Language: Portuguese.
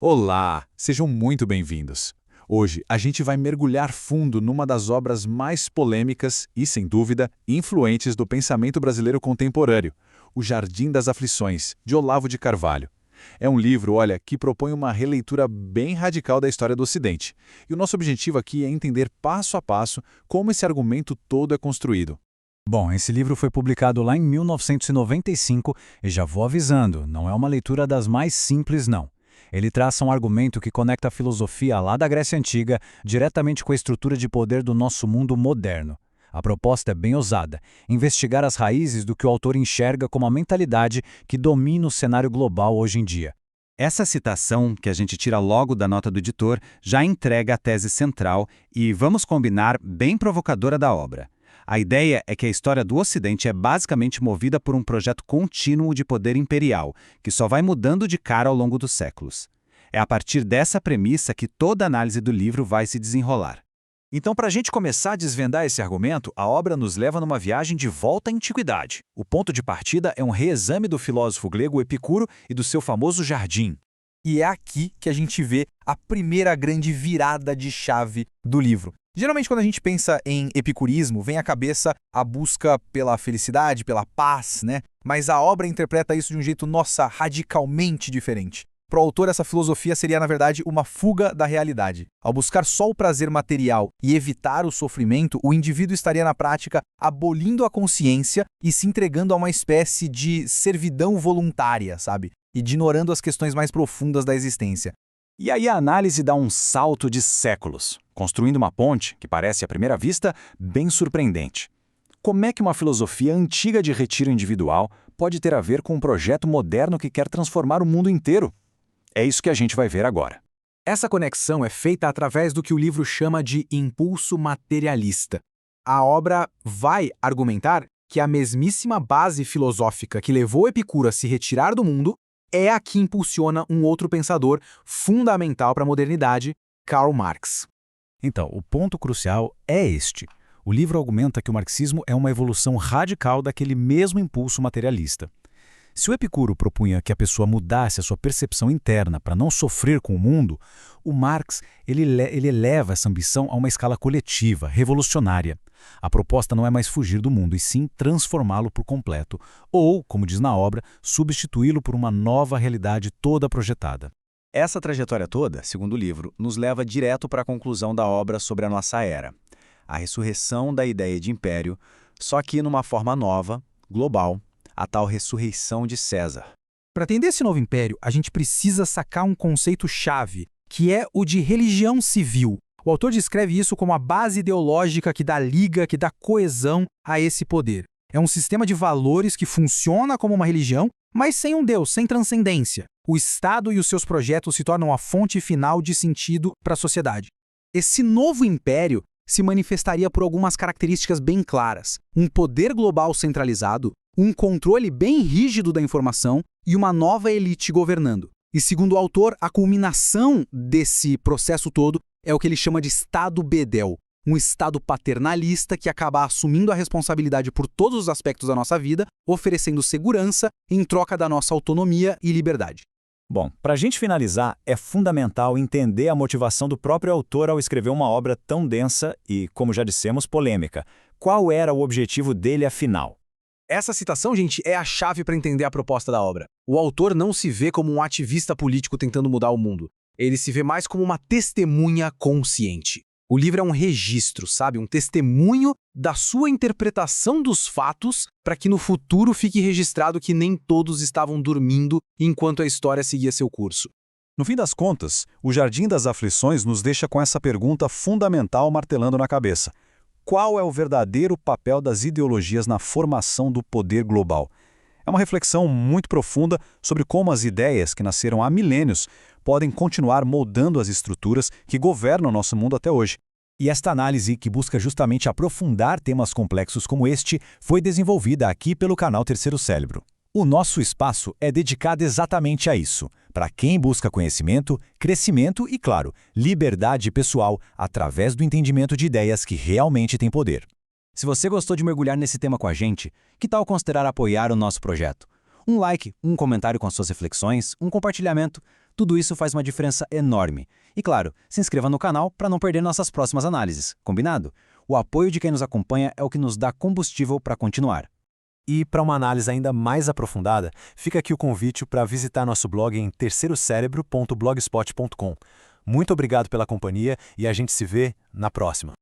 Olá, sejam muito bem-vindos. Hoje a gente vai mergulhar fundo numa das obras mais polêmicas e, sem dúvida, influentes do pensamento brasileiro contemporâneo, O Jardim das Aflições, de Olavo de Carvalho. É um livro, olha, que propõe uma releitura bem radical da história do Ocidente. E o nosso objetivo aqui é entender passo a passo como esse argumento todo é construído. Bom, esse livro foi publicado lá em 1995 e já vou avisando, não é uma leitura das mais simples, não. Ele traça um argumento que conecta a filosofia lá da Grécia Antiga diretamente com a estrutura de poder do nosso mundo moderno. A proposta é bem ousada, investigar as raízes do que o autor enxerga como a mentalidade que domina o cenário global hoje em dia. Essa citação, que a gente tira logo da nota do editor, já entrega a tese central e, vamos combinar, bem provocadora da obra. A ideia é que a história do Ocidente é basicamente movida por um projeto contínuo de poder imperial, que só vai mudando de cara ao longo dos séculos. É a partir dessa premissa que toda a análise do livro vai se desenrolar. Então, para a gente começar a desvendar esse argumento, a obra nos leva numa viagem de volta à antiguidade. O ponto de partida é um reexame do filósofo grego Epicuro e do seu famoso jardim. E é aqui que a gente vê a primeira grande virada de chave do livro. Geralmente, quando a gente pensa em epicurismo, vem à cabeça a busca pela felicidade, pela paz, né? Mas a obra interpreta isso de um jeito, nossa, radicalmente diferente. Para o autor, essa filosofia seria, na verdade, uma fuga da realidade. Ao buscar só o prazer material e evitar o sofrimento, o indivíduo estaria, na prática, abolindo a consciência e se entregando a uma espécie de servidão voluntária, sabe? Ignorando as questões mais profundas da existência. E aí a análise dá um salto de séculos, construindo uma ponte que parece, à primeira vista, bem surpreendente. Como é que uma filosofia antiga de retiro individual pode ter a ver com um projeto moderno que quer transformar o mundo inteiro? É isso que a gente vai ver agora. Essa conexão é feita através do que o livro chama de impulso materialista. A obra vai argumentar que a mesmíssima base filosófica que levou Epicuro a se retirar do mundo é a que impulsiona um outro pensador fundamental para a modernidade, Karl Marx. Então, o ponto crucial é este. O livro argumenta que o marxismo é uma evolução radical daquele mesmo impulso materialista. Se o Epicuro propunha que a pessoa mudasse a sua percepção interna para não sofrer com o mundo, o Marx ele eleva essa ambição a uma escala coletiva, revolucionária. A proposta não é mais fugir do mundo, e sim transformá-lo por completo, ou, como diz na obra, substituí-lo por uma nova realidade toda projetada. Essa trajetória toda, segundo o livro, nos leva direto para a conclusão da obra sobre a nossa era. A ressurreição da ideia de império, só que numa forma nova, global, a tal ressurreição de César. Para entender esse novo império, a gente precisa sacar um conceito-chave, que é o de religião civil. O autor descreve isso como a base ideológica que dá liga, que dá coesão a esse poder. É um sistema de valores que funciona como uma religião, mas sem um Deus, sem transcendência. O Estado e os seus projetos se tornam a fonte final de sentido para a sociedade. Esse novo império se manifestaria por algumas características bem claras. Um poder global centralizado, um controle bem rígido da informação e uma nova elite governando. E segundo o autor, a culminação desse processo todo é o que ele chama de Estado Bedel, um Estado paternalista que acaba assumindo a responsabilidade por todos os aspectos da nossa vida, oferecendo segurança em troca da nossa autonomia e liberdade. Bom, para a gente finalizar, é fundamental entender a motivação do próprio autor ao escrever uma obra tão densa e, como já dissemos, polêmica. Qual era o objetivo dele afinal? Essa citação, gente, é a chave para entender a proposta da obra. O autor não se vê como um ativista político tentando mudar o mundo. Ele se vê mais como uma testemunha consciente. O livro é um registro, sabe? Um testemunho da sua interpretação dos fatos para que no futuro fique registrado que nem todos estavam dormindo enquanto a história seguia seu curso. No fim das contas, o Jardim das Aflições nos deixa com essa pergunta fundamental martelando na cabeça. Qual é o verdadeiro papel das ideologias na formação do poder global? É uma reflexão muito profunda sobre como as ideias que nasceram há milênios podem continuar moldando as estruturas que governam nosso mundo até hoje. E esta análise, que busca justamente aprofundar temas complexos como este, foi desenvolvida aqui pelo canal Terceiro Cérebro. O nosso espaço é dedicado exatamente a isso, para quem busca conhecimento, crescimento e, claro, liberdade pessoal através do entendimento de ideias que realmente têm poder. Se você gostou de mergulhar nesse tema com a gente, que tal considerar apoiar o nosso projeto? Um like, um comentário com suas reflexões, um compartilhamento. Tudo isso faz uma diferença enorme. E claro, se inscreva no canal para não perder nossas próximas análises, combinado? O apoio de quem nos acompanha é o que nos dá combustível para continuar. E para uma análise ainda mais aprofundada, fica aqui o convite para visitar nosso blog em terceirocérebro.blogspot.com. Muito obrigado pela companhia e a gente se vê na próxima.